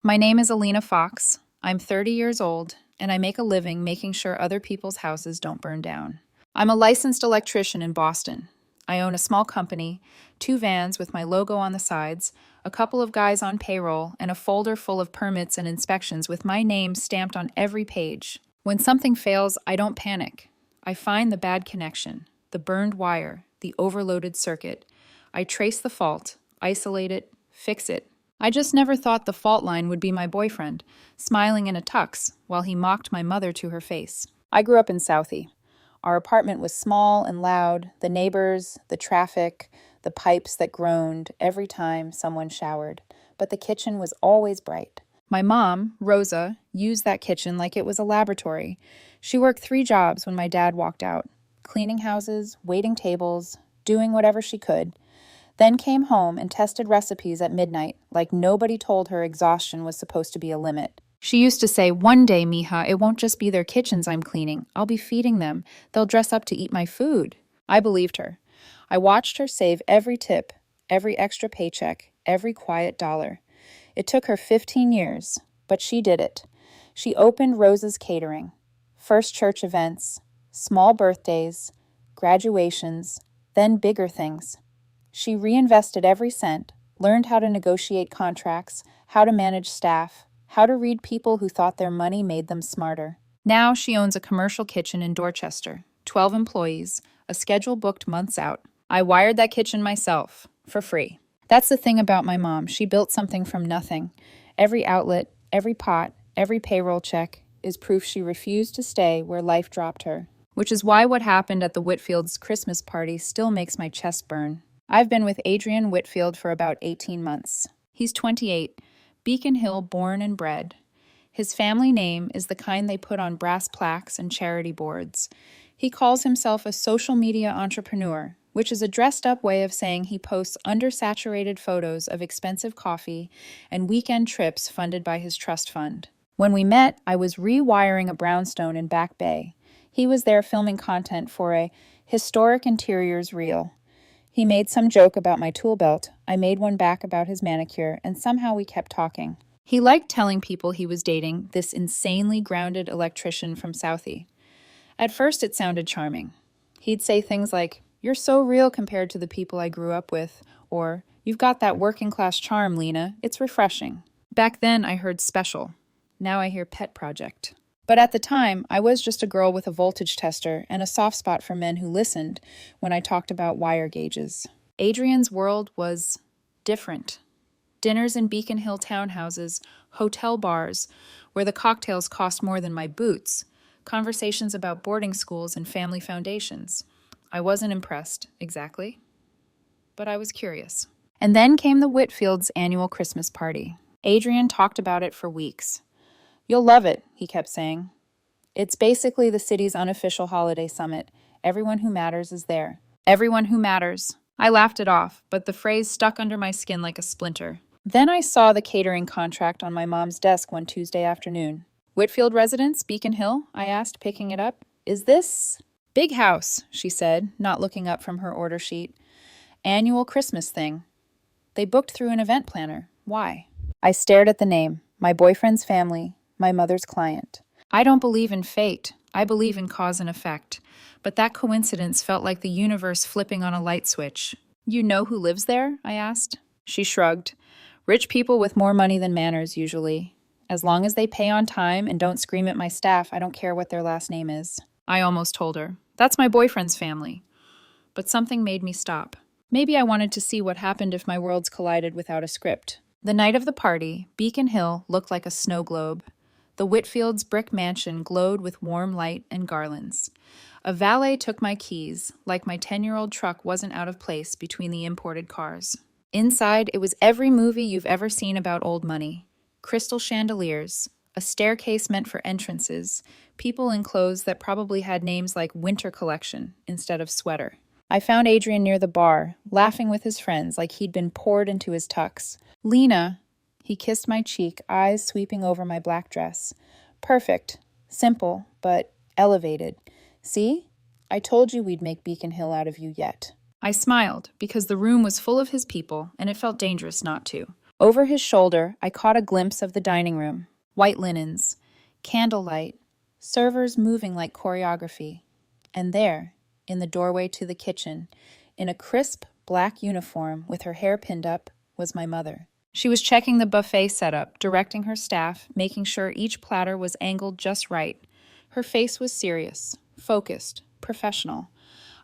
My name is Alina Fox. I'm 30 years old, and I make a living making sure other people's houses don't burn down. I'm a licensed electrician in Boston. I own a small company, two vans with my logo on the sides, a couple of guys on payroll, and a folder full of permits and inspections with my name stamped on every page. When something fails, I don't panic. I find the bad connection, the burned wire, the overloaded circuit. I trace the fault, isolate it, fix it. I just never thought the fault line would be my boyfriend, smiling in a tux while he mocked my mother to her face. I grew up in Southie. Our apartment was small and loud, the neighbors, the traffic, the pipes that groaned every time someone showered. But the kitchen was always bright. My mom, Rosa, used that kitchen like it was a laboratory. She worked 3 jobs when my dad walked out: cleaning houses, waiting tables, doing whatever she could. Then came home and tested recipes at midnight, like nobody told her exhaustion was supposed to be a limit. She used to say, "One day, mija, it won't just be their kitchens I'm cleaning. I'll be feeding them. They'll dress up to eat my food." I believed her. I watched her save every tip, every extra paycheck, every quiet dollar. It took her 15 years, but she did it. She opened Rose's Catering. First church events, small birthdays, graduations, then bigger things. She reinvested every cent, learned how to negotiate contracts, how to manage staff, how to read people who thought their money made them smarter. Now she owns a commercial kitchen in Dorchester, 12 employees, a schedule booked months out. I wired that kitchen myself, for free. That's the thing about my mom. She built something from nothing. Every outlet, every pot, every payroll check is proof she refused to stay where life dropped her. Which is why what happened at the Whitfields' Christmas party still makes my chest burn. I've been with Adrian Whitfield for about 18 months. He's 28, Beacon Hill born and bred. His family name is the kind they put on brass plaques and charity boards. He calls himself a social media entrepreneur, which is a dressed-up way of saying he posts undersaturated photos of expensive coffee and weekend trips funded by his trust fund. When we met, I was rewiring a brownstone in Back Bay. He was there filming content for a historic interiors reel. He made some joke about my tool belt. I made one back about his manicure, and somehow we kept talking. He liked telling people he was dating this insanely grounded electrician from Southie. At first, it sounded charming. He'd say things like, "You're so real compared to the people I grew up with," or, "You've got that working class charm, Lena. It's refreshing." Back then, I heard special. Now I hear pet project. But at the time, I was just a girl with a voltage tester and a soft spot for men who listened when I talked about wire gauges. Adrian's world was different. Dinners in Beacon Hill townhouses, hotel bars, where the cocktails cost more than my boots, conversations about boarding schools and family foundations. I wasn't impressed, exactly, but I was curious. And then came the Whitfields' annual Christmas party. Adrian talked about it for weeks. "You'll love it," he kept saying. "It's basically the city's unofficial holiday summit. Everyone who matters is there." Everyone who matters. I laughed it off, but the phrase stuck under my skin like a splinter. Then I saw the catering contract on my mom's desk one Tuesday afternoon. "Whitfield Residence, Beacon Hill?" I asked, picking it up. "Is this—" "Big house," she said, not looking up from her order sheet. "Annual Christmas thing." They booked through an event planner. Why? I stared at the name. My boyfriend's family. My mother's client. I don't believe in fate. I believe in cause and effect. But that coincidence felt like the universe flipping on a light switch. "You know who lives there?" I asked. She shrugged. "Rich people with more money than manners, usually. As long as they pay on time and don't scream at my staff, I don't care what their last name is." I almost told her. "That's my boyfriend's family." But something made me stop. Maybe I wanted to see what happened if my worlds collided without a script. The night of the party, Beacon Hill looked like a snow globe. The Whitfields' brick mansion glowed with warm light and garlands. A valet took my keys, like my 10-year-old truck wasn't out of place between the imported cars. Inside, it was every movie you've ever seen about old money. Crystal chandeliers, a staircase meant for entrances, people in clothes that probably had names like Winter Collection instead of sweater. I found Adrian near the bar, laughing with his friends like he'd been poured into his tux. "Lena," he kissed my cheek, eyes sweeping over my black dress. "Perfect. Simple, but elevated. See? I told you we'd make Beacon Hill out of you yet." I smiled, because the room was full of his people, and it felt dangerous not to. Over his shoulder, I caught a glimpse of the dining room. White linens, candlelight, servers moving like choreography. And there, in the doorway to the kitchen, in a crisp black uniform with her hair pinned up, was my mother. She was checking the buffet setup, directing her staff, making sure each platter was angled just right. Her face was serious, focused, professional.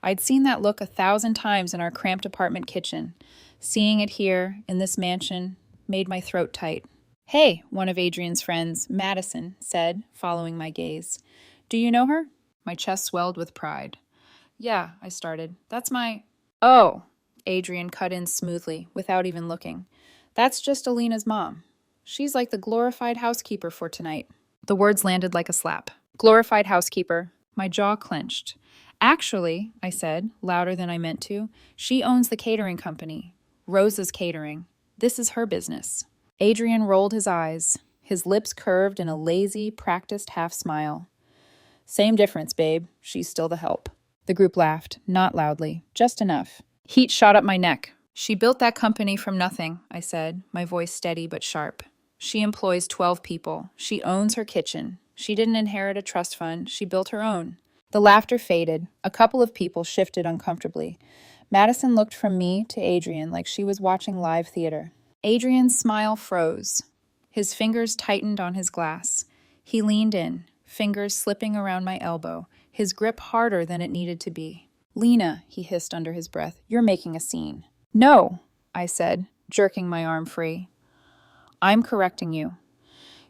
I'd seen that look 1,000 times in our cramped apartment kitchen. Seeing it here, in this mansion, made my throat tight. "Hey," one of Adrian's friends, Madison, said, following my gaze. "Do you know her?" My chest swelled with pride. "Yeah," I started. "That's my—" "Oh," Adrian cut in smoothly, without even looking. "That's just Alina's mom. She's like the glorified housekeeper for tonight." The words landed like a slap. Glorified housekeeper. My jaw clenched. "Actually," I said, louder than I meant to, "she owns the catering company. Rosa's Catering. This is her business." Adrian rolled his eyes, his lips curved in a lazy, practiced half-smile. "Same difference, babe. She's still the help." The group laughed, not loudly, just enough. Heat shot up my neck. "She built that company from nothing," I said, my voice steady but sharp. "She employs 12 people. She owns her kitchen. She didn't inherit a trust fund. She built her own." The laughter faded. A couple of people shifted uncomfortably. Madison looked from me to Adrian like she was watching live theater. Adrian's smile froze. His fingers tightened on his glass. He leaned in, fingers slipping around my elbow, his grip harder than it needed to be. "Lena," he hissed under his breath, "you're making a scene." "No," I said, jerking my arm free. "I'm correcting you.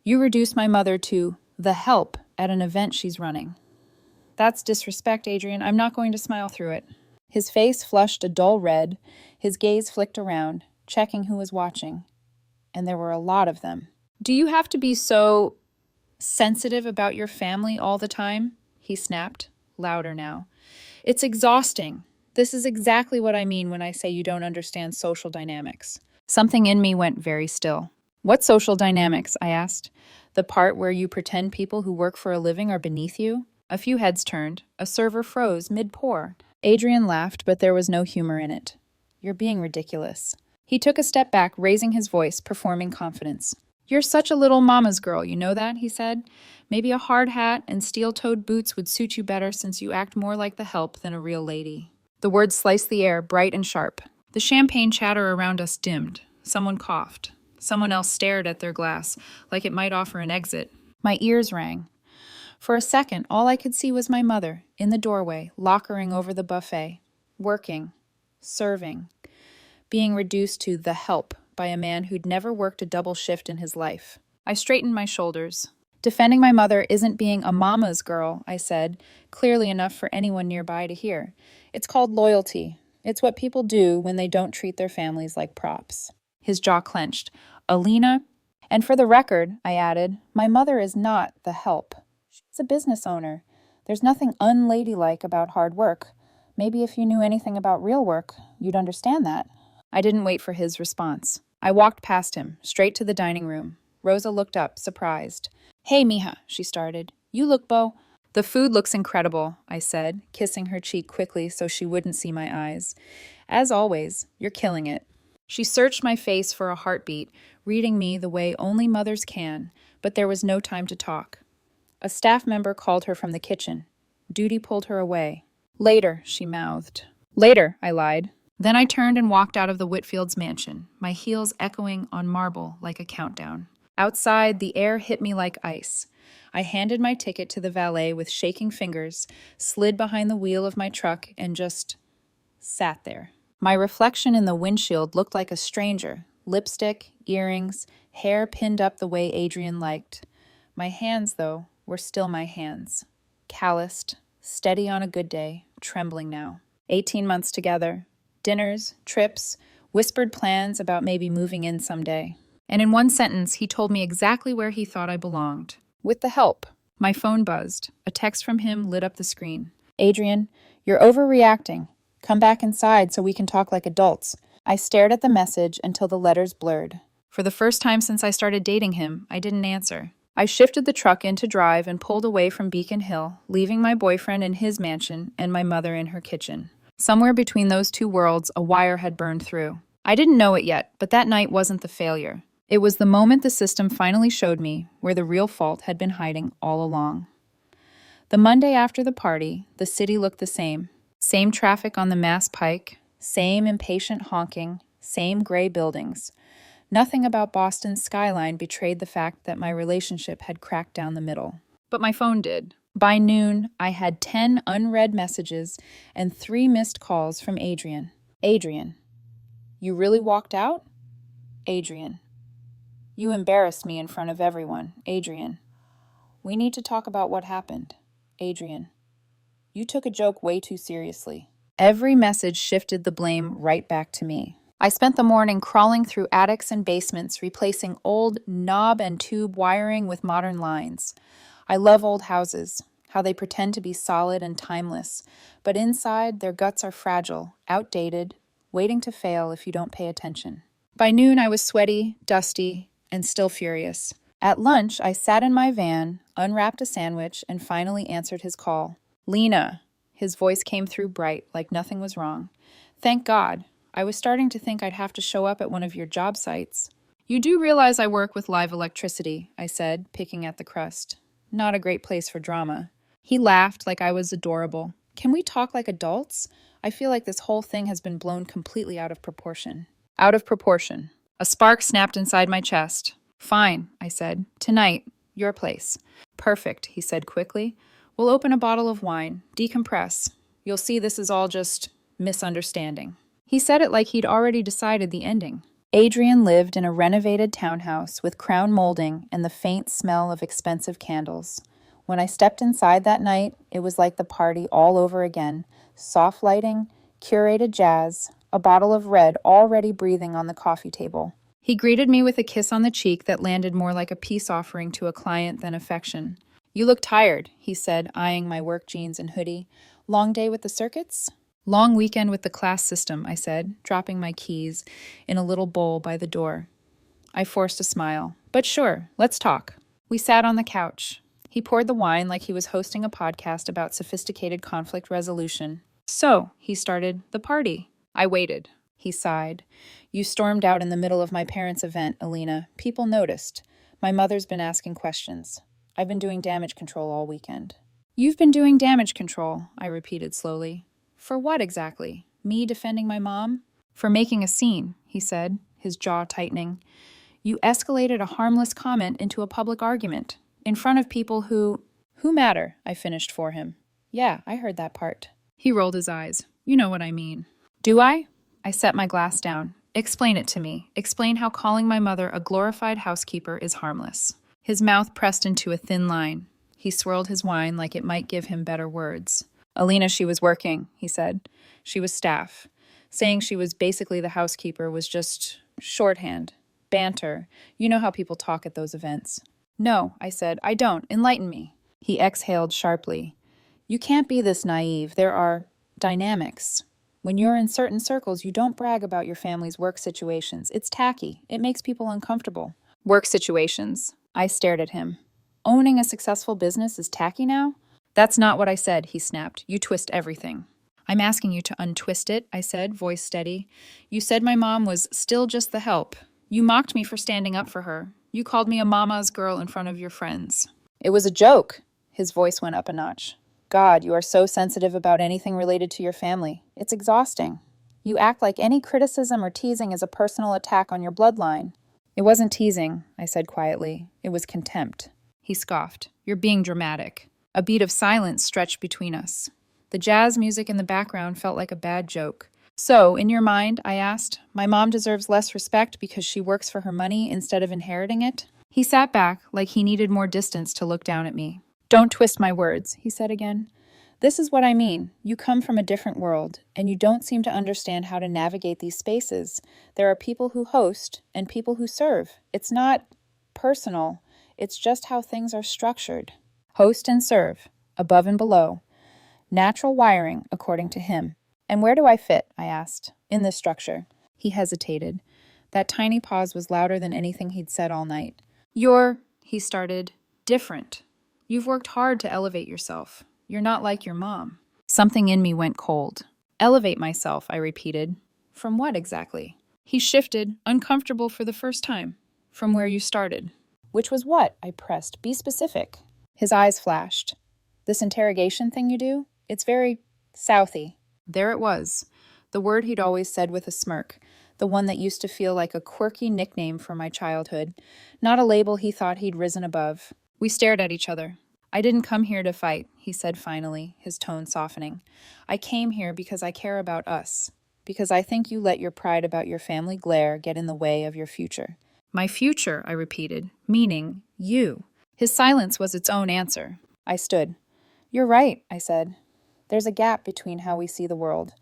You reduced my mother to the help at an event she's running." "That's disrespect, Adrian. I'm not going to smile through it." His face flushed a dull red. His gaze flicked around, checking who was watching. And there were a lot of them. "Do you have to be so sensitive about your family all the time?" he snapped, louder now. "It's exhausting. This is exactly what I mean when I say you don't understand social dynamics." Something in me went very still. "What social dynamics?" I asked. "The part where you pretend people who work for a living are beneath you?" A few heads turned. A server froze mid-pour. Adrian laughed, but there was no humor in it. "You're being ridiculous." He took a step back, raising his voice, performing confidence. "You're such a little mama's girl, you know that?" he said. "Maybe a hard hat and steel-toed boots would suit you better since you act more like the help than a real lady." The words sliced the air, bright and sharp. The champagne chatter around us dimmed. Someone coughed. Someone else stared at their glass, like it might offer an exit. My ears rang. For a second, all I could see was my mother, in the doorway, lockering over the buffet, working, serving, being reduced to the help by a man who'd never worked a double shift in his life. I straightened my shoulders. "Defending my mother isn't being a mama's girl," I said, clearly enough for anyone nearby to hear. "It's called loyalty. It's what people do when they don't treat their families like props." His jaw clenched. "Alina?" "And for the record," I added, "my mother is not the help. She's a business owner. There's nothing unladylike about hard work. Maybe if you knew anything about real work, you'd understand that." I didn't wait for his response. I walked past him, straight to the dining room. Rosa looked up, surprised. "Hey, mija," she started. "You look The food looks incredible," I said, kissing her cheek quickly so she wouldn't see my eyes. "As always, you're killing it." She searched my face for a heartbeat, reading me the way only mothers can, but there was no time to talk. A staff member called her from the kitchen. Duty pulled her away. "Later," she mouthed. "Later," I lied. Then I turned and walked out of the Whitfields' mansion, my heels echoing on marble like a countdown. Outside, the air hit me like ice. I handed my ticket to the valet with shaking fingers, slid behind the wheel of my truck, and just sat there. My reflection in the windshield looked like a stranger. Lipstick, earrings, hair pinned up the way Adrian liked. My hands, though, were still my hands. Calloused, steady on a good day, trembling now. 18 months together. Dinners, trips, whispered plans about maybe moving in someday. And in one sentence, he told me exactly where he thought I belonged. With the help. My phone buzzed. A text from him lit up the screen. "Adrian, you're overreacting. Come back inside so we can talk like adults." I stared at the message until the letters blurred. For the first time since I started dating him, I didn't answer. I shifted the truck into drive and pulled away from Beacon Hill, leaving my boyfriend in his mansion and my mother in her kitchen. Somewhere between those two worlds, a wire had burned through. I didn't know it yet, but that night wasn't the failure. It was the moment the system finally showed me where the real fault had been hiding all along. The Monday after the party, the city looked the same. Same traffic on the Mass Pike, same impatient honking, same gray buildings. Nothing about Boston's skyline betrayed the fact that my relationship had cracked down the middle. But my phone did. By noon, I had 10 unread messages and 3 missed calls from Adrian. Adrian. You really walked out? Adrian. You embarrassed me in front of everyone. Adrian. We need to talk about what happened. Adrian. You took a joke way too seriously. Every message shifted the blame right back to me. I spent the morning crawling through attics and basements, replacing old knob and tube wiring with modern lines. I love old houses, how they pretend to be solid and timeless, but inside their guts are fragile, outdated, waiting to fail if you don't pay attention. By noon, I was sweaty, dusty, and still furious. At lunch, I sat in my van, unwrapped a sandwich, and finally answered his call. Lena. His voice came through bright, like nothing was wrong. Thank God. I was starting to think I'd have to show up at one of your job sites. You do realize I work with live electricity, I said, picking at the crust. Not a great place for drama. He laughed like I was adorable. Can we talk like adults? I feel like this whole thing has been blown completely out of proportion. Out of proportion. A spark snapped inside my chest. Fine, I said. Tonight, your place. Perfect, he said quickly. We'll open a bottle of wine, decompress. You'll see this is all just misunderstanding. He said it like he'd already decided the ending. Adrian lived in a renovated townhouse with crown molding and the faint smell of expensive candles. When I stepped inside that night, it was like the party all over again. Soft lighting, curated jazz, a bottle of red already breathing on the coffee table. He greeted me with a kiss on the cheek that landed more like a peace offering to a client than affection. You look tired, he said, eyeing my work jeans and hoodie. Long day with the circuits? Long weekend with the class system, I said, dropping my keys in a little bowl by the door. I forced a smile. But sure, let's talk. We sat on the couch. He poured the wine like he was hosting a podcast about sophisticated conflict resolution. So, he started, the party. I waited. He sighed. You stormed out in the middle of my parents' event, Alina. People noticed. My mother's been asking questions. I've been doing damage control all weekend. You've been doing damage control, I repeated slowly. For what exactly? Me defending my mom? For making a scene, he said, his jaw tightening. You escalated a harmless comment into a public argument, in front of people who matter, I finished for him. Yeah, I heard that part. He rolled his eyes. You know what I mean. Do I? I set my glass down. Explain it to me. Explain how calling my mother a glorified housekeeper is harmless. His mouth pressed into a thin line. He swirled his wine like it might give him better words. Alina, she was working, he said. She was staff. Saying she was basically the housekeeper was just shorthand. Banter. You know how people talk at those events. No, I said. I don't. Enlighten me. He exhaled sharply. You can't be this naive. There are dynamics. When you're in certain circles, you don't brag about your family's work situations. It's tacky. It makes people uncomfortable. Work situations. I stared at him. Owning a successful business is tacky now? That's not what I said, he snapped. You twist everything. I'm asking you to untwist it, I said, voice steady. You said my mom was still just the help. You mocked me for standing up for her. You called me a mama's girl in front of your friends. It was a joke. His voice went up a notch. God, you are so sensitive about anything related to your family. It's exhausting. You act like any criticism or teasing is a personal attack on your bloodline. It wasn't teasing, I said quietly. It was contempt. He scoffed. You're being dramatic. A beat of silence stretched between us. The jazz music in the background felt like a bad joke. So, in your mind, I asked, my mom deserves less respect because she works for her money instead of inheriting it? He sat back like he needed more distance to look down at me. Don't twist my words, he said again. This is what I mean. You come from a different world, and you don't seem to understand how to navigate these spaces. There are people who host and people who serve. It's not personal. It's just how things are structured. Host and serve, above and below. Natural wiring, according to him. And where do I fit, I asked, in this structure? He hesitated. That tiny pause was louder than anything he'd said all night. You're, he started, different. You've worked hard to elevate yourself. You're not like your mom. Something in me went cold. Elevate myself, I repeated. From what exactly? He shifted, uncomfortable for the first time, from where you started. Which was what? I pressed. Be specific. His eyes flashed. This interrogation thing you do? It's very Southy. There it was, the word he'd always said with a smirk, the one that used to feel like a quirky nickname for my childhood, not a label he thought he'd risen above. We stared at each other. I didn't come here to fight, he said finally, his tone softening. I came here because I care about us, because I think you let your pride about your family glare get in the way of your future. My future, I repeated, meaning you. His silence was its own answer. I stood. You're right, I said. There's a gap between how we see the world.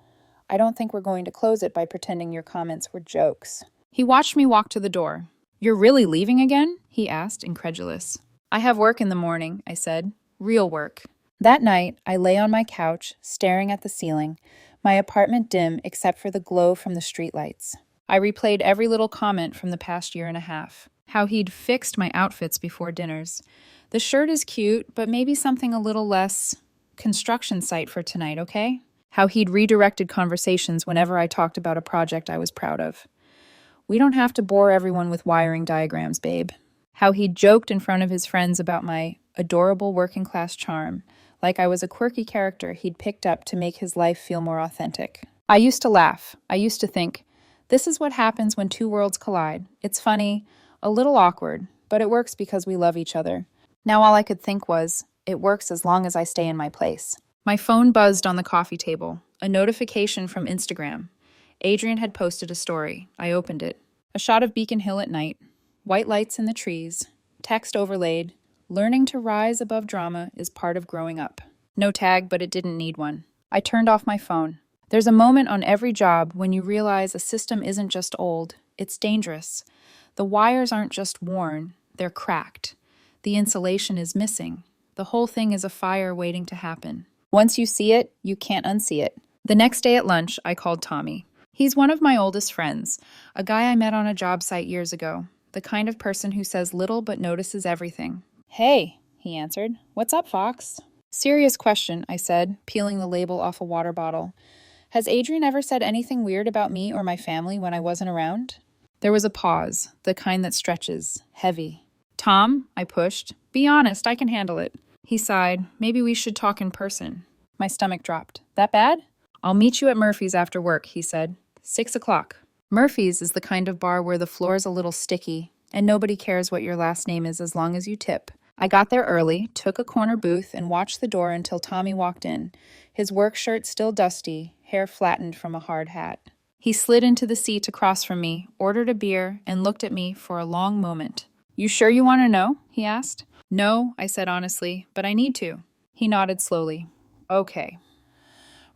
I don't think we're going to close it by pretending your comments were jokes. He watched me walk to the door. You're really leaving again? He asked, incredulous. I have work in the morning, I said. Real work. That night, I lay on my couch, staring at the ceiling, my apartment dim except for the glow from the streetlights. I replayed every little comment from the past year and a half. How he'd fixed my outfits before dinners. The shirt is cute, but maybe something a little less construction site for tonight, okay? How he'd redirected conversations whenever I talked about a project I was proud of. We don't have to bore everyone with wiring diagrams, babe. How he'd joked in front of his friends about my adorable working-class charm, like I was a quirky character he'd picked up to make his life feel more authentic. I used to laugh. I used to think, this is what happens when two worlds collide. It's funny, a little awkward, but it works because we love each other. Now all I could think was, it works as long as I stay in my place. My phone buzzed on the coffee table. A notification from Instagram. Adrian had posted a story. I opened it. A shot of Beacon Hill at night. White lights in the trees. Text overlaid. Learning to rise above drama is part of growing up. No tag, but it didn't need one. I turned off my phone. There's a moment on every job when you realize a system isn't just old, it's dangerous. The wires aren't just worn, they're cracked. The insulation is missing. The whole thing is a fire waiting to happen. Once you see it, you can't unsee it. The next day at lunch, I called Tommy. He's one of my oldest friends, a guy I met on a job site years ago, the kind of person who says little but notices everything. Hey, he answered. What's up, Fox? Serious question, I said, peeling the label off a water bottle. Has Adrian ever said anything weird about me or my family when I wasn't around? There was a pause, the kind that stretches, heavy. Tom, I pushed. Be honest, I can handle it. He sighed. Maybe we should talk in person. My stomach dropped. That bad? I'll meet you at Murphy's after work, he said. 6 o'clock. Murphy's is the kind of bar where the floor's a little sticky, and nobody cares what your last name is as long as you tip. I got there early, took a corner booth, and watched the door until Tommy walked in, his work shirt still dusty, hair flattened from a hard hat. He slid into the seat across from me, ordered a beer, and looked at me for a long moment. You sure you want to know? He asked. No, I said honestly, but I need to. He nodded slowly. Okay.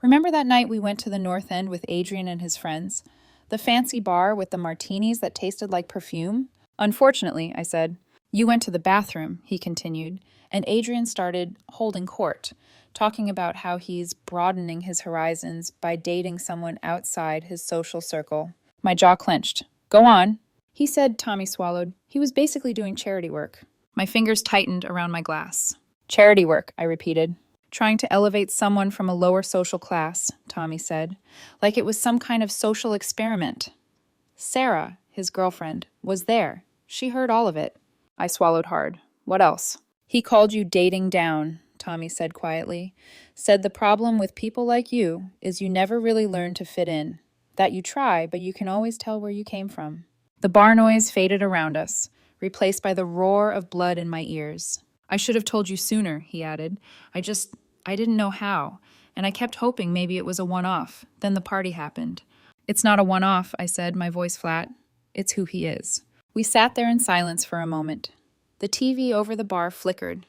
Remember that night we went to the North End with Adrian and his friends? The fancy bar with the martinis that tasted like perfume? Unfortunately, I said. You went to the bathroom, he continued, and Adrian started holding court, talking about how he's broadening his horizons by dating someone outside his social circle. My jaw clenched. Go on. He said, Tommy swallowed, he was basically doing charity work. My fingers tightened around my glass. Charity work, I repeated. Trying to elevate someone from a lower social class, Tommy said, like it was some kind of social experiment. Sarah, his girlfriend, was there. She heard all of it. I swallowed hard. What else? He called you dating down, Tommy said quietly. Said the problem with people like you is you never really learn to fit in. That you try, but you can always tell where you came from. The bar noise faded around us, replaced by the roar of blood in my ears. I should have told you sooner, he added. I didn't know how, and I kept hoping maybe it was a one-off. Then the party happened. It's not a one-off, I said, my voice flat. It's who he is. We sat there in silence for a moment. The TV over the bar flickered.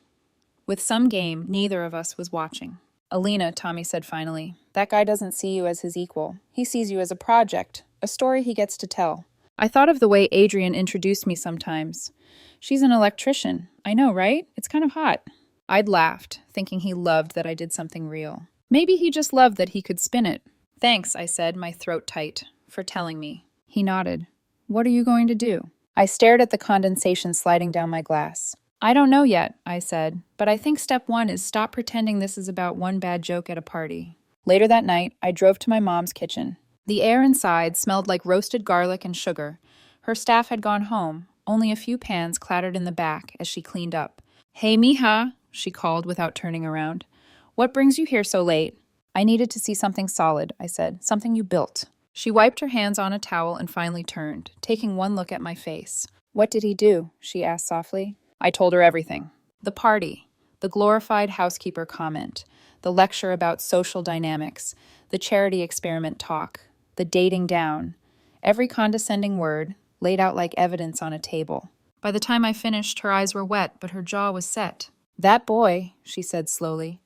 With some game, neither of us was watching. Alina, Tommy said finally, that guy doesn't see you as his equal. He sees you as a project, a story he gets to tell. I thought of the way Adrian introduced me sometimes. She's an electrician. I know, right? It's kind of hot. I'd laughed, thinking he loved that I did something real. Maybe he just loved that he could spin it. Thanks, I said, my throat tight, for telling me. He nodded. What are you going to do? I stared at the condensation sliding down my glass. I don't know yet, I said, but I think step 1 is stop pretending this is about one bad joke at a party. Later that night, I drove to my mom's kitchen. The air inside smelled like roasted garlic and sugar. Her staff had gone home. Only a few pans clattered in the back as she cleaned up. "Hey, mija," she called without turning around. "What brings you here so late?" "I needed to see something solid," I said. "Something you built." She wiped her hands on a towel and finally turned, taking one look at my face. "What did he do?" she asked softly. I told her everything. The party, the glorified housekeeper comment, the lecture about social dynamics, the charity experiment talk, the dating down. Every condescending word, laid out like evidence on a table. By the time I finished, her eyes were wet, but her jaw was set. "That boy," she said slowly,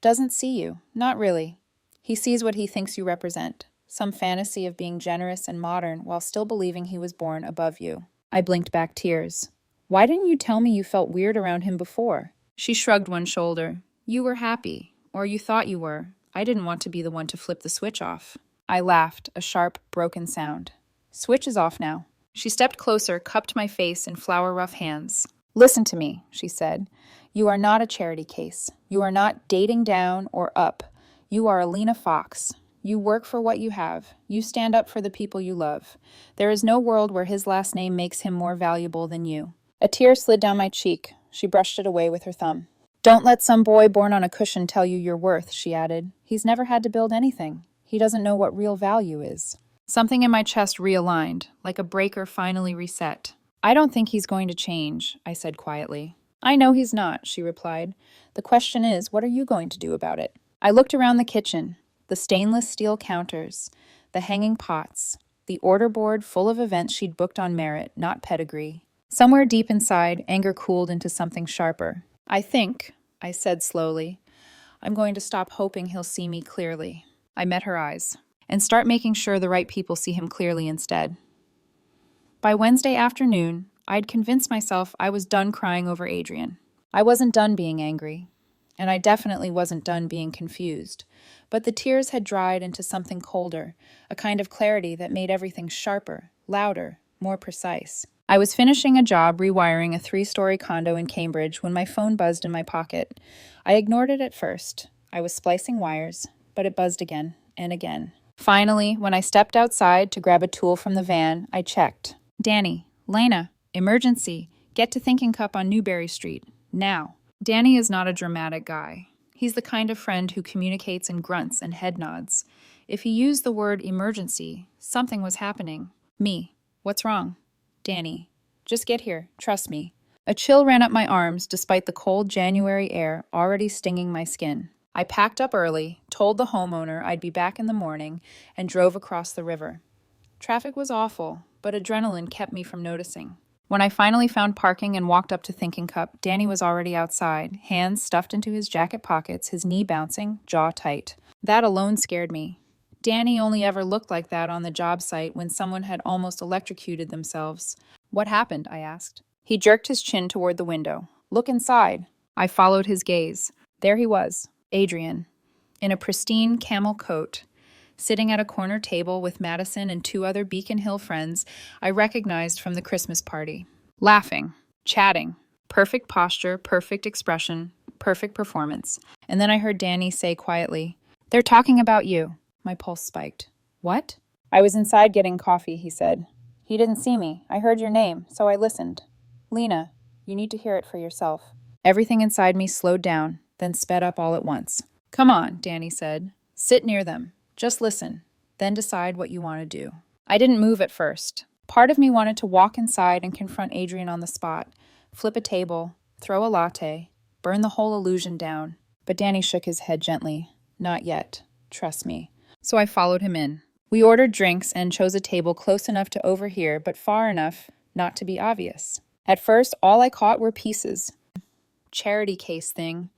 "doesn't see you. Not really. He sees what he thinks you represent. Some fantasy of being generous and modern while still believing he was born above you." I blinked back tears. "Why didn't you tell me you felt weird around him before?" She shrugged one shoulder. "You were happy. Or you thought you were. I didn't want to be the one to flip the switch off." I laughed, a sharp, broken sound. "Switch is off now." She stepped closer, cupped my face in flower-rough hands. "Listen to me," she said. "You are not a charity case. You are not dating down or up. You are Alina Fox. You work for what you have. You stand up for the people you love. There is no world where his last name makes him more valuable than you." A tear slid down my cheek. She brushed it away with her thumb. "Don't let some boy born on a cushion tell you your worth," she added. "He's never had to build anything. He doesn't know what real value is." Something in my chest realigned, like a breaker finally reset. "I don't think he's going to change," I said quietly. "I know he's not," she replied. "The question is, what are you going to do about it?" I looked around the kitchen, the stainless steel counters, the hanging pots, the order board full of events she'd booked on merit, not pedigree. Somewhere deep inside, anger cooled into something sharper. "I think," I said slowly, "I'm going to stop hoping he'll see me clearly." I met her eyes. "And start making sure the right people see him clearly instead." By Wednesday afternoon, I'd convinced myself I was done crying over Adrian. I wasn't done being angry, and I definitely wasn't done being confused. But the tears had dried into something colder, a kind of clarity that made everything sharper, louder, more precise. I was finishing a job rewiring a 3-story condo in Cambridge when my phone buzzed in my pocket. I ignored it at first. I was splicing wires, but it buzzed again and again. Finally, when I stepped outside to grab a tool from the van, I checked. "Danny, Lena, emergency. Get to Thinking Cup on Newberry Street. Now." Danny is not a dramatic guy. He's the kind of friend who communicates in grunts and head nods. If he used the word emergency, something was happening. Me. "What's wrong?" "Danny. Just get here. Trust me." A chill ran up my arms despite the cold January air already stinging my skin. I packed up early, told the homeowner I'd be back in the morning, and drove across the river. Traffic was awful, but adrenaline kept me from noticing. When I finally found parking and walked up to Thinking Cup, Danny was already outside, hands stuffed into his jacket pockets, his knee bouncing, jaw tight. That alone scared me. Danny only ever looked like that on the job site when someone had almost electrocuted themselves. "What happened?" I asked. He jerked his chin toward the window. "Look inside." I followed his gaze. There he was. Adrian, in a pristine camel coat, sitting at a corner table with Madison and 2 other Beacon Hill friends I recognized from the Christmas party. Laughing, chatting, perfect posture, perfect expression, perfect performance. And then I heard Danny say quietly, "They're talking about you." My pulse spiked. "What?" "I was inside getting coffee," he said. "He didn't see me. I heard your name, so I listened." "Lena, you need to hear it for yourself." Everything inside me slowed down, then sped up all at once. "Come on," Danny said. "Sit near them. Just listen. Then decide what you want to do." I didn't move at first. Part of me wanted to walk inside and confront Adrian on the spot, flip a table, throw a latte, burn the whole illusion down. But Danny shook his head gently. "Not yet. Trust me." So I followed him in. We ordered drinks and chose a table close enough to overhear, but far enough not to be obvious. At first, all I caught were pieces. Charity case thing.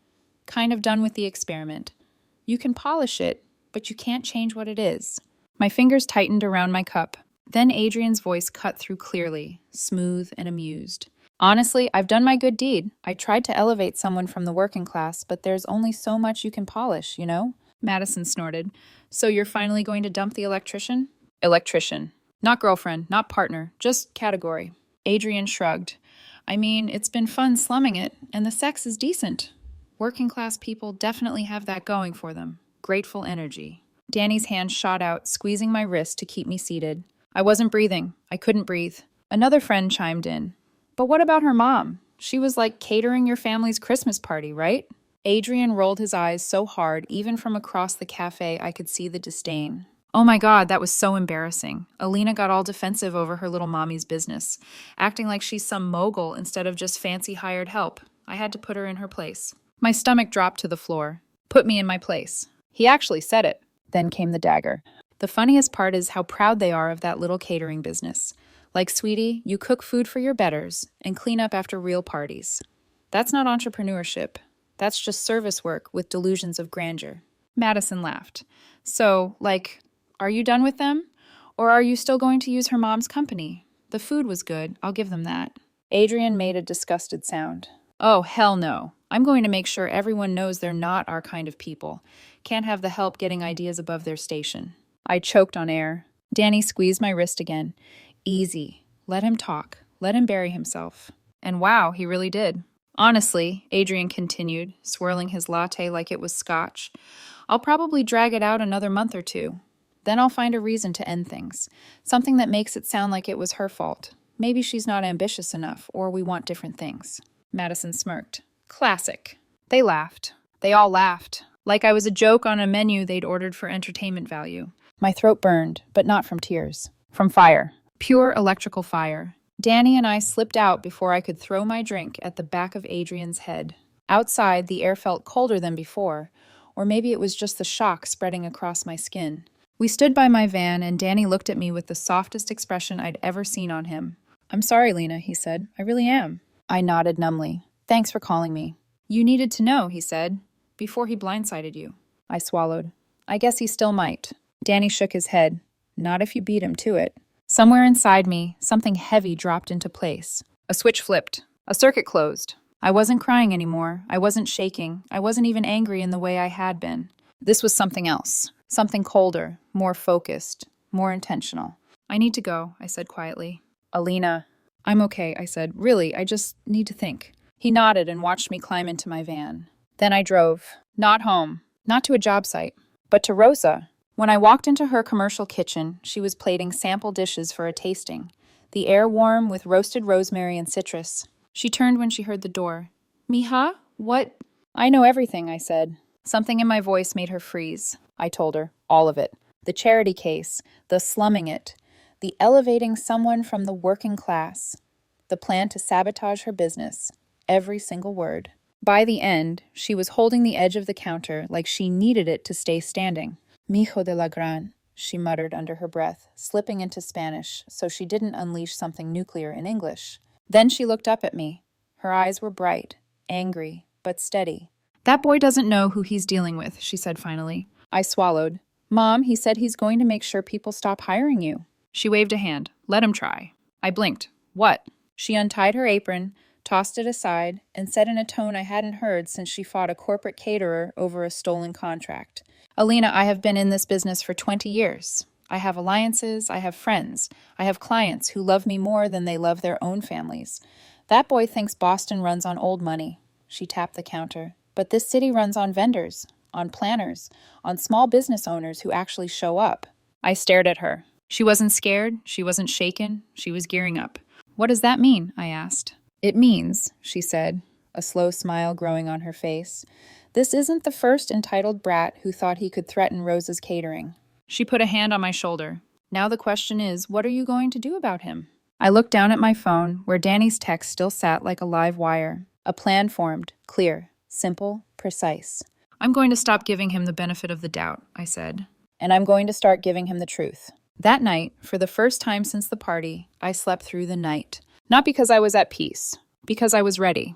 Kind of done with the experiment. You can polish it, but you can't change what it is. My fingers tightened around my cup. Then Adrian's voice cut through clearly, smooth and amused. "Honestly, I've done my good deed. I tried to elevate someone from the working class, but there's only so much you can polish, you know?" Madison snorted. "So you're finally going to dump the electrician?" "Electrician. Not girlfriend, not partner, just category." Adrian shrugged. "I mean, it's been fun slumming it, and the sex is decent. Working class people definitely have that going for them. Grateful energy." Danny's hand shot out, squeezing my wrist to keep me seated. I wasn't breathing. I couldn't breathe. Another friend chimed in. But what about her mom? She was like catering your family's Christmas party, right? Adrian rolled his eyes so hard, even from across the cafe, I could see the disdain. Oh my God, that was so embarrassing. Alina got all defensive over her little mommy's business, acting like she's some mogul instead of just fancy hired help. I had to put her in her place. My stomach dropped to the floor. Put me in my place. He actually said it. Then came the dagger. The funniest part is how proud they are of that little catering business. Like, sweetie, you cook food for your betters and clean up after real parties. That's not entrepreneurship. That's just service work with delusions of grandeur. Madison laughed. So, like, are you done with them? Or are you still going to use her mom's company? The food was good, I'll give them that. Adrian made a disgusted sound. Oh, hell no. I'm going to make sure everyone knows they're not our kind of people. Can't have the help getting ideas above their station. I choked on air. Danny squeezed my wrist again. Easy. Let him talk. Let him bury himself. And wow, he really did. Honestly, Adrian continued, swirling his latte like it was scotch, I'll probably drag it out another month or two. Then I'll find a reason to end things. Something that makes it sound like it was her fault. Maybe she's not ambitious enough, or we want different things. Madison smirked. Classic. They laughed. They all laughed. Like I was a joke on a menu they'd ordered for entertainment value. My throat burned, but not from tears. From fire. Pure electrical fire. Danny and I slipped out before I could throw my drink at the back of Adrian's head. Outside, the air felt colder than before, or maybe it was just the shock spreading across my skin. We stood by my van, and Danny looked at me with the softest expression I'd ever seen on him. I'm sorry, Lena, he said. I really am. I nodded numbly. Thanks for calling me. You needed to know, he said, before he blindsided you. I swallowed. I guess he still might. Danny shook his head. Not if you beat him to it. Somewhere inside me, something heavy dropped into place. A switch flipped. A circuit closed. I wasn't crying anymore. I wasn't shaking. I wasn't even angry in the way I had been. This was something else. Something colder, more focused, more intentional. I need to go, I said quietly. Alina. I'm okay, I said. Really, I just need to think. He nodded and watched me climb into my van. Then I drove. Not home. Not to a job site. But to Rosa. When I walked into her commercial kitchen, she was plating sample dishes for a tasting. The air warm with roasted rosemary and citrus. She turned when she heard the door. Mija? What? I know everything, I said. Something in my voice made her freeze. I told her. All of it. The charity case. The slumming it. The elevating someone from the working class. The plan to sabotage her business. Every single word. By the end, she was holding the edge of the counter like she needed it to stay standing. Mijo de la gran, she muttered under her breath, slipping into Spanish so she didn't unleash something nuclear in English. Then she looked up at me. Her eyes were bright, angry, but steady. That boy doesn't know who he's dealing with, she said finally. I swallowed. Mom, he said he's going to make sure people stop hiring you. She waved a hand. Let him try. I blinked. What? She untied her apron, tossed it aside, and said in a tone I hadn't heard since she fought a corporate caterer over a stolen contract. Alina, I have been in this business for 20 years. I have alliances, I have friends, I have clients who love me more than they love their own families. That boy thinks Boston runs on old money. She tapped the counter. But this city runs on vendors, on planners, on small business owners who actually show up. I stared at her. She wasn't scared, she wasn't shaken, she was gearing up. What does that mean? I asked. It means, she said, a slow smile growing on her face, this isn't the first entitled brat who thought he could threaten Rosa's catering. She put a hand on my shoulder. Now the question is, what are you going to do about him? I looked down at my phone, where Danny's text still sat like a live wire. A plan formed, clear, simple, precise. I'm going to stop giving him the benefit of the doubt, I said. And I'm going to start giving him the truth. That night, for the first time since the party, I slept through the night. Not because I was at peace, because I was ready.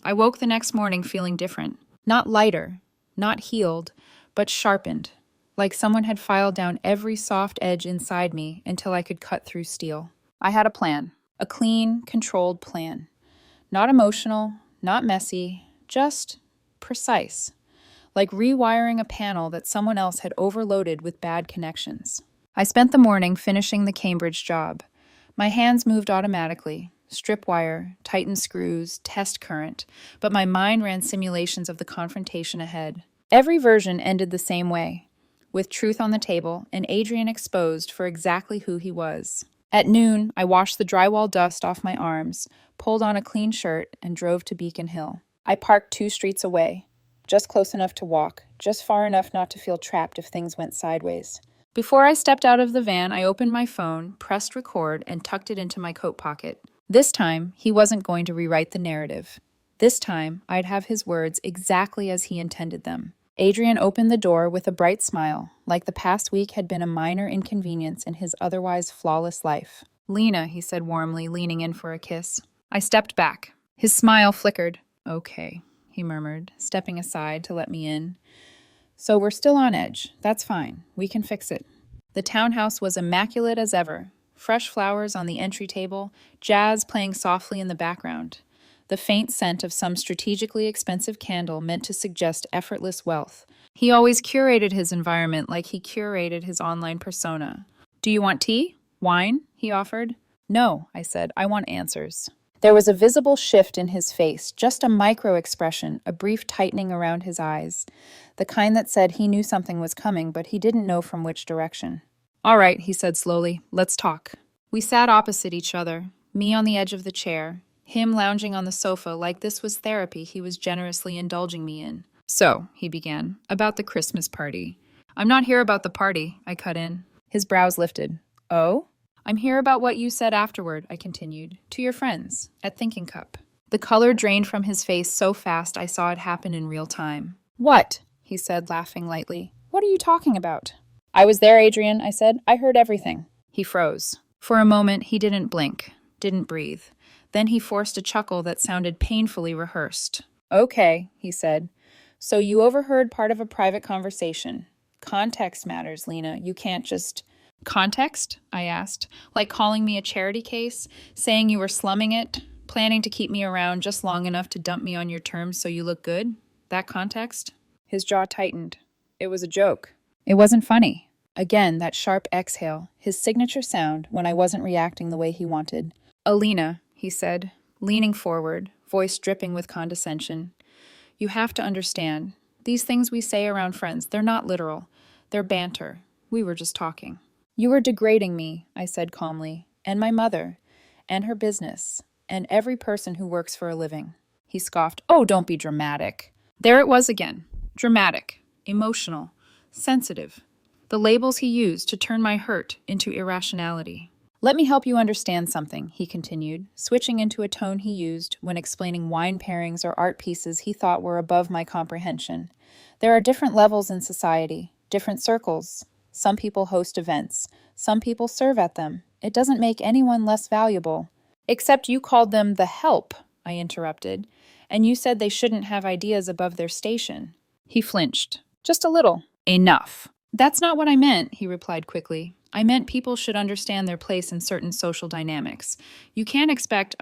I woke the next morning feeling different. Not lighter, not healed, but sharpened, like someone had filed down every soft edge inside me until I could cut through steel. I had a plan, a clean, controlled plan. Not emotional, not messy, just precise, like rewiring a panel that someone else had overloaded with bad connections. I spent the morning finishing the Cambridge job. My hands moved automatically. Strip wire, tighten screws, test current, but my mind ran simulations of the confrontation ahead. Every version ended the same way, with truth on the table and Adrian exposed for exactly who he was. At noon, I washed the drywall dust off my arms, pulled on a clean shirt, and drove to Beacon Hill. I parked 2 streets away, just close enough to walk, just far enough not to feel trapped if things went sideways. Before I stepped out of the van, I opened my phone, pressed record, and tucked it into my coat pocket. This time, he wasn't going to rewrite the narrative. This time, I'd have his words exactly as he intended them. Adrian opened the door with a bright smile, like the past week had been a minor inconvenience in his otherwise flawless life. "Lena," he said warmly, leaning in for a kiss. I stepped back. His smile flickered. "Okay," he murmured, stepping aside to let me in. "So we're still on edge. That's fine. We can fix it." The townhouse was immaculate as ever. Fresh flowers on the entry table, jazz playing softly in the background. The faint scent of some strategically expensive candle meant to suggest effortless wealth. He always curated his environment like he curated his online persona. "Do you want tea? Wine?" he offered. "No," I said. "I want answers." There was a visible shift in his face, just a micro-expression, a brief tightening around his eyes, the kind that said he knew something was coming, but he didn't know from which direction. "All right," he said slowly. "Let's talk." We sat opposite each other, me on the edge of the chair, him lounging on the sofa like this was therapy he was generously indulging me in. "So," he began, "about the Christmas party." "I'm not here about the party," I cut in. His brows lifted. "Oh?" "I'm here about what you said afterward," I continued, "to your friends, at Thinking Cup." The color drained from his face so fast I saw it happen in real time. "What?" he said, laughing lightly. "What are you talking about?" "I was there, Adrian," I said. "I heard everything." He froze. For a moment, he didn't blink, didn't breathe. Then he forced a chuckle that sounded painfully rehearsed. "Okay," he said. "So you overheard part of a private conversation. Context matters, Lena. You can't just—" "Context?" I asked. "Like calling me a charity case, saying you were slumming it, planning to keep me around just long enough to dump me on your terms so you look good? That context?" His jaw tightened. "It was a joke. It wasn't funny." Again, that sharp exhale, his signature sound when I wasn't reacting the way he wanted. "Alina," he said, leaning forward, voice dripping with condescension. "You have to understand. These things we say around friends, they're not literal. They're banter. We were just talking." "You were degrading me," I said calmly, "and my mother, and her business, and every person who works for a living." He scoffed. "Oh, don't be dramatic." There it was again. Dramatic, emotional, sensitive. The labels he used to turn my hurt into irrationality. "Let me help you understand something," he continued, switching into a tone he used when explaining wine pairings or art pieces he thought were above my comprehension. "There are different levels in society, different circles. Some people host events. Some people serve at them. It doesn't make anyone less valuable." "Except you called them the help," I interrupted, "and you said they shouldn't have ideas above their station." He flinched. "Just a little." "Enough." "That's not what I meant," he replied quickly. "I meant people should understand their place in certain social dynamics. You can't expect,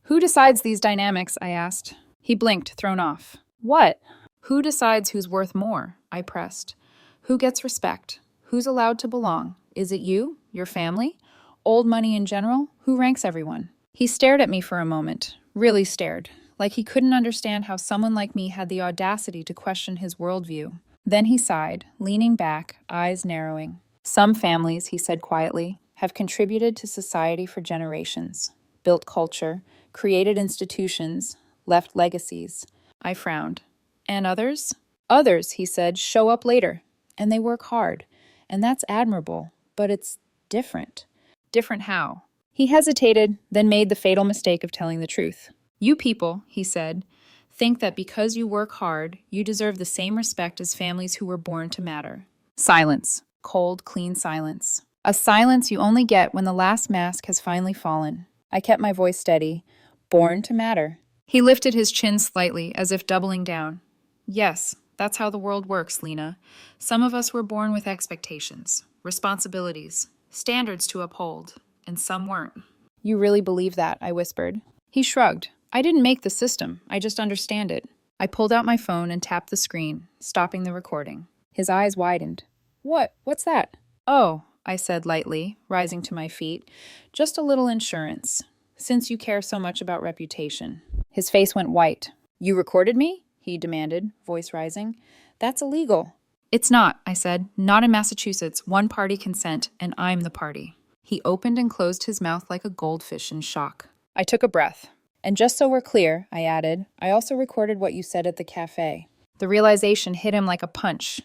Who decides these dynamics?" I asked. He blinked, thrown off. "What?" "Who decides who's worth more?" I pressed. "Who gets respect? Who's allowed to belong? Is it you? Your family? Old money in general? Who ranks everyone?" He stared at me for a moment, really stared, like he couldn't understand how someone like me had the audacity to question his worldview. Then he sighed, leaning back, eyes narrowing. "Some families," he said quietly, "have contributed to society for generations, built culture, created institutions, left legacies." I frowned. "And others?" "Others," he said, "show up later, and they work hard, and that's admirable, but it's different." "Different how?" He hesitated, then made the fatal mistake of telling the truth. "You people," he said, "think that because you work hard, you deserve the same respect as families who were born to matter." Silence. Cold, clean silence. A silence you only get when the last mask has finally fallen. I kept my voice steady. "Born to matter." He lifted his chin slightly, as if doubling down. "Yes, that's how the world works, Lena. Some of us were born with expectations, responsibilities, standards to uphold, and some weren't." "You really believe that?" I whispered. He shrugged. "I didn't make the system. I just understand it." I pulled out my phone and tapped the screen, stopping the recording. His eyes widened. What's that?" "Oh," I said lightly, rising to my feet. "Just a little insurance, since you care so much about reputation." His face went white. "You recorded me?" he demanded, voice rising. "That's illegal." It's not, I said. Not in Massachusetts. One party consent, and I'm the party. He opened and closed his mouth like a goldfish in shock. I took a breath. And just so we're clear, I added, I also recorded what you said at the cafe. The realization hit him like a punch.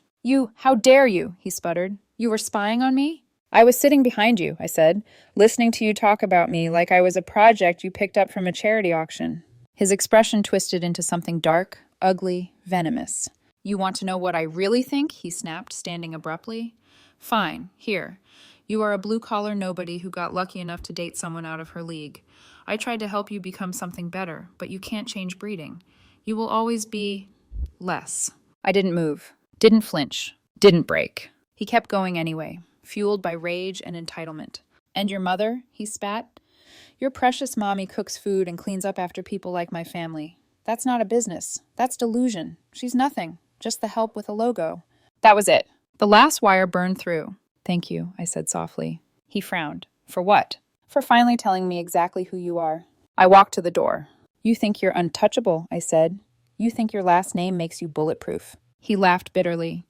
How dare you, he sputtered. You were spying on me? I was sitting behind you, I said, listening to you talk about me like I was a project you picked up from a charity auction. His expression twisted into something dark, ugly, venomous. You want to know what I really think? He snapped, standing abruptly. Fine, here. You are a blue-collar nobody who got lucky enough to date someone out of her league. I tried to help you become something better, but you can't change breeding. You will always be less. I didn't move, didn't flinch, didn't break. He kept going anyway, fueled by rage and entitlement. And your mother? He spat. Your precious mommy cooks food and cleans up after people like my family. That's not a business. That's delusion. She's nothing. Just the help with a logo. That was it. The last wire burned through. Thank you, I said softly. He frowned. For what? For finally telling me exactly who you are. I walked to the door. You think you're untouchable, I said. You think your last name makes you bulletproof. He laughed bitterly.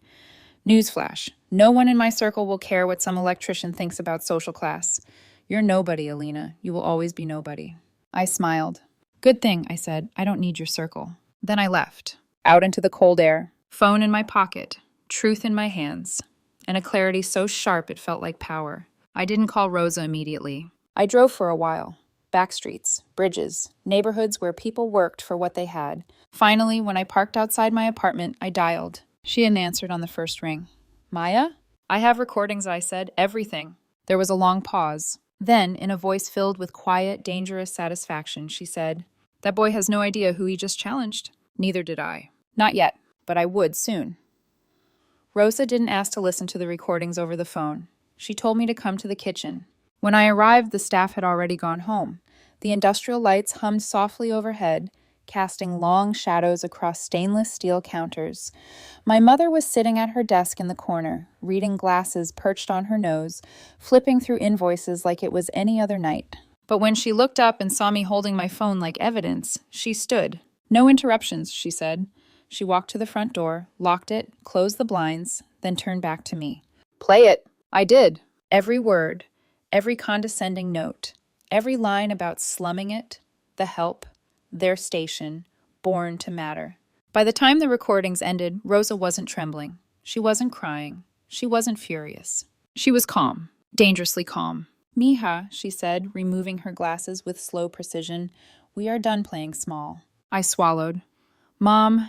Newsflash. No one in my circle will care what some electrician thinks about social class. You're nobody, Alina. You will always be nobody. I smiled. Good thing, I said. I don't need your circle. Then I left. Out into the cold air. Phone in my pocket. Truth in my hands. And a clarity so sharp it felt like power. I didn't call Rosa immediately. I drove for a while. Back streets, bridges, neighborhoods where people worked for what they had. Finally, when I parked outside my apartment, I dialed. She hadn't answered on the first ring. Maya? I have recordings, I said. Everything. There was a long pause. Then, in a voice filled with quiet, dangerous satisfaction, she said, That boy has no idea who he just challenged. Neither did I. Not yet, but I would soon. Rosa didn't ask to listen to the recordings over the phone. She told me to come to the kitchen. When I arrived, the staff had already gone home. The industrial lights hummed softly overhead, casting long shadows across stainless steel counters. My mother was sitting at her desk in the corner, reading glasses perched on her nose, flipping through invoices like it was any other night. But when she looked up and saw me holding my phone like evidence, she stood. No interruptions, she said. She walked to the front door, locked it, closed the blinds, then turned back to me. Play it. I did. Every word, every condescending note, every line about slumming it, the help, their station, born to matter. By the time the recordings ended, Rosa wasn't trembling. She wasn't crying. She wasn't furious. She was calm, dangerously calm. Mija, she said, removing her glasses with slow precision, we are done playing small. I swallowed. Mom,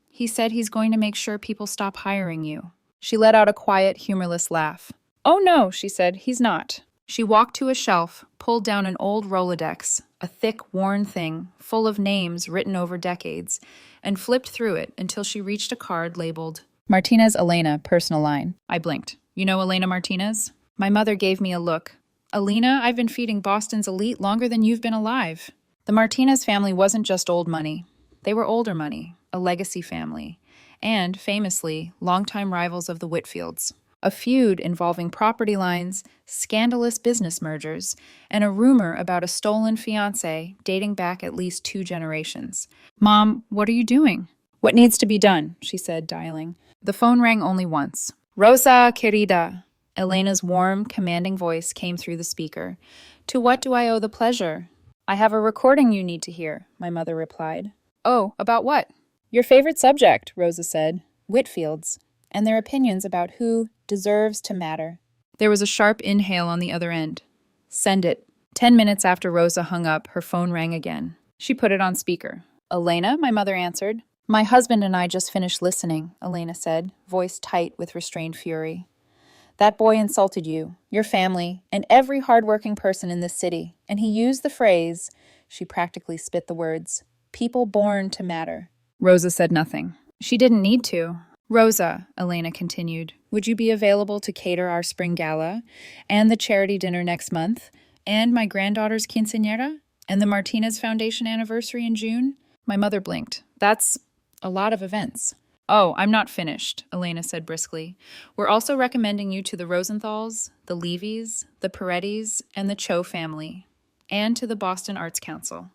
he said he's going to make sure people stop hiring you. She let out a quiet, humorless laugh. Oh no, she said, he's not. She walked to a shelf, pulled down an old Rolodex, a thick, worn thing, full of names written over decades, and flipped through it until she reached a card labeled, Martinez Elena, personal line. I blinked. You know Elena Martinez? My mother gave me a look. Alina, I've been feeding Boston's elite longer than you've been alive. The Martinez family wasn't just old money. They were older money, a legacy family, and, famously, longtime rivals of the Whitfields. A feud involving property lines, scandalous business mergers, and a rumor about a stolen fiancé dating back at least 2 generations. Mom, what are you doing? What needs to be done, she said, dialing. The phone rang only once. Rosa, querida. Elena's warm, commanding voice came through the speaker. To what do I owe the pleasure? I have a recording you need to hear, my mother replied. Oh, about what? Your favorite subject, Rosa said. Whitfields. And their opinions about who deserves to matter. There was a sharp inhale on the other end. Send it. 10 minutes after Rosa hung up, her phone rang again. She put it on speaker. Elena, my mother answered. My husband and I just finished listening, Elena said, voice tight with restrained fury. That boy insulted you, your family, and every hardworking person in this city, and he used the phrase, she practically spit the words, people born to matter. Rosa said nothing. She didn't need to. Rosa, Elena continued, would you be available to cater our spring gala, and the charity dinner next month, and my granddaughter's quinceañera, and the Martinez Foundation anniversary in June? My mother blinked. That's a lot of events. Oh, I'm not finished, Elena said briskly. We're also recommending you to the Rosenthals, the Levys, the Perettis, and the Cho family, and to the Boston Arts Council.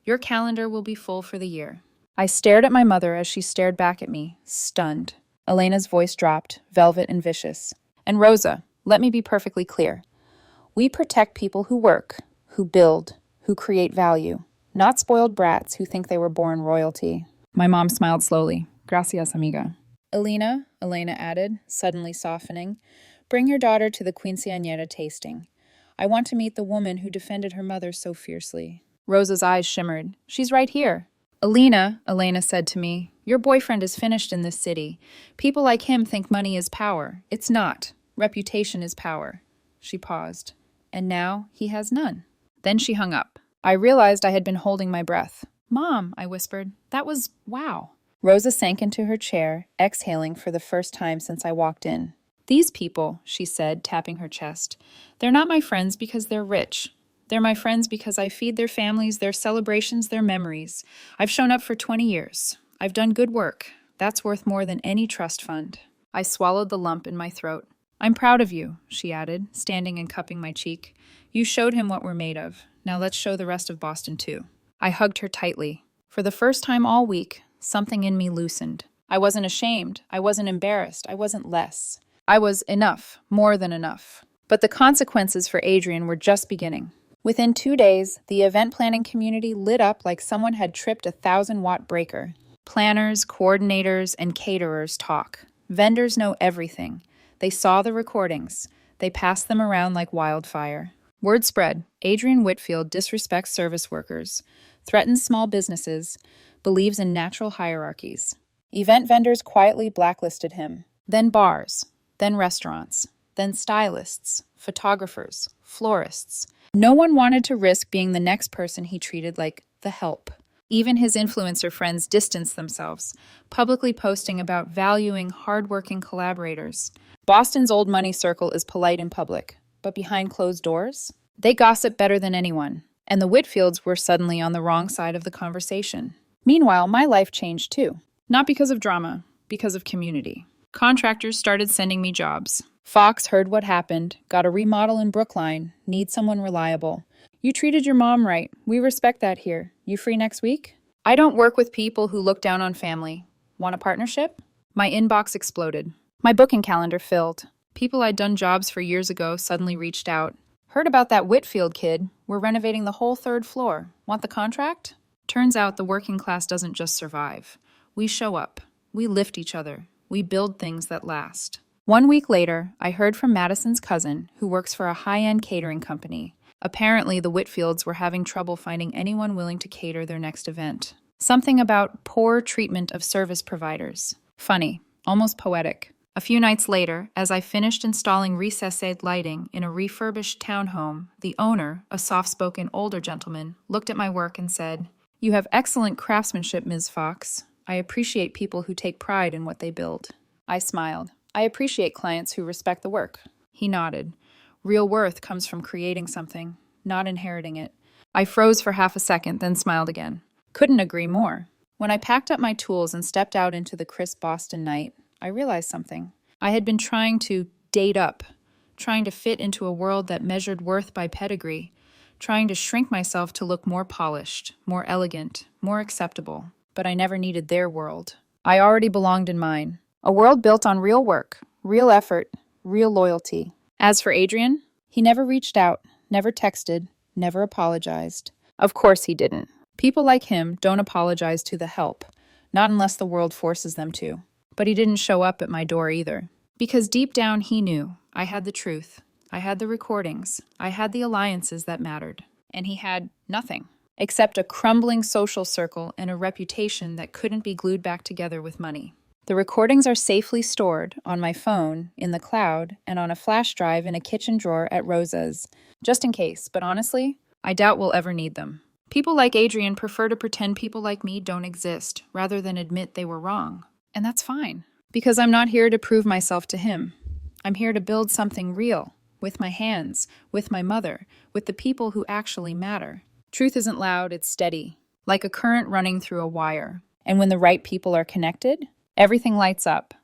Your calendar will be full for the year. I stared at my mother as she stared back at me, stunned. Elena's voice dropped, velvet and vicious. And Rosa, let me be perfectly clear. We protect people who work, who build, who create value, not spoiled brats who think they were born royalty. My mom smiled slowly. Gracias, amiga. Elena added, suddenly softening, bring your daughter to the quinceañera tasting. I want to meet the woman who defended her mother so fiercely. Rosa's eyes shimmered. She's right here. Elena said to me, your boyfriend is finished in this city. People like him think money is power. It's not. Reputation is power. She paused. And now he has none. Then she hung up. I realized I had been holding my breath. Mom, I whispered, that was wow. Rosa sank into her chair, exhaling for the first time since I walked in. These people, she said, tapping her chest, they're not my friends because they're rich. They're my friends because I feed their families, their celebrations, their memories. I've shown up for 20 years. I've done good work. That's worth more than any trust fund. I swallowed the lump in my throat. I'm proud of you, she added, standing and cupping my cheek. You showed him what we're made of. Now let's show the rest of Boston too. I hugged her tightly. For the first time all week, something in me loosened. I wasn't ashamed. I wasn't embarrassed. I wasn't less. I was enough, more than enough. But the consequences for Adrian were just beginning. Within 2 days, the event planning community lit up like someone had tripped a 1,000-watt breaker. Planners, coordinators, and caterers talk. Vendors know everything. They saw the recordings. They passed them around like wildfire. Word spread. Adrian Whitfield disrespects service workers, threatens small businesses, believes in natural hierarchies. Event vendors quietly blacklisted him. Then bars, then restaurants, then stylists, photographers, florists. No one wanted to risk being the next person he treated like the help. Even his influencer friends distanced themselves, publicly posting about valuing hardworking collaborators. Boston's old money circle is polite in public, but behind closed doors, they gossip better than anyone. And the Whitfields were suddenly on the wrong side of the conversation. Meanwhile, my life changed too. Not because of drama, because of community. Contractors started sending me jobs. Fox heard what happened, got a remodel in Brookline, need someone reliable. You treated your mom right. We respect that here. You free next week? I don't work with people who look down on family. Want a partnership? My inbox exploded. My booking calendar filled. People I'd done jobs for years ago suddenly reached out. Heard about that Whitfield kid. We're renovating the whole 3rd floor. Want the contract? Turns out the working class doesn't just survive. We show up. We lift each other. We build things that last. 1 week later, I heard from Madison's cousin, who works for a high-end catering company. Apparently, the Whitfields were having trouble finding anyone willing to cater their next event. Something about poor treatment of service providers. Funny, almost poetic. A few nights later, as I finished installing recessed lighting in a refurbished townhome, the owner, a soft-spoken older gentleman, looked at my work and said, "You have excellent craftsmanship, Ms. Fox. I appreciate people who take pride in what they build." I smiled. I appreciate clients who respect the work. He nodded. Real worth comes from creating something, not inheriting it. I froze for half a second, then smiled again. Couldn't agree more. When I packed up my tools and stepped out into the crisp Boston night, I realized something. I had been trying to date up, trying to fit into a world that measured worth by pedigree, trying to shrink myself to look more polished, more elegant, more acceptable. But I never needed their world. I already belonged in mine. A world built on real work, real effort, real loyalty. As for Adrian, he never reached out, never texted, never apologized. Of course he didn't. People like him don't apologize to the help, not unless the world forces them to. But he didn't show up at my door either. Because deep down he knew I had the truth. I had the recordings. I had the alliances that mattered. And he had nothing, except a crumbling social circle and a reputation that couldn't be glued back together with money. The recordings are safely stored on my phone, in the cloud, and on a flash drive in a kitchen drawer at Rosa's. Just in case, but honestly, I doubt we'll ever need them. People like Adrian prefer to pretend people like me don't exist, rather than admit they were wrong. And that's fine, because I'm not here to prove myself to him. I'm here to build something real, with my hands, with my mother, with the people who actually matter. Truth isn't loud, it's steady, like a current running through a wire. And when the right people are connected, everything lights up.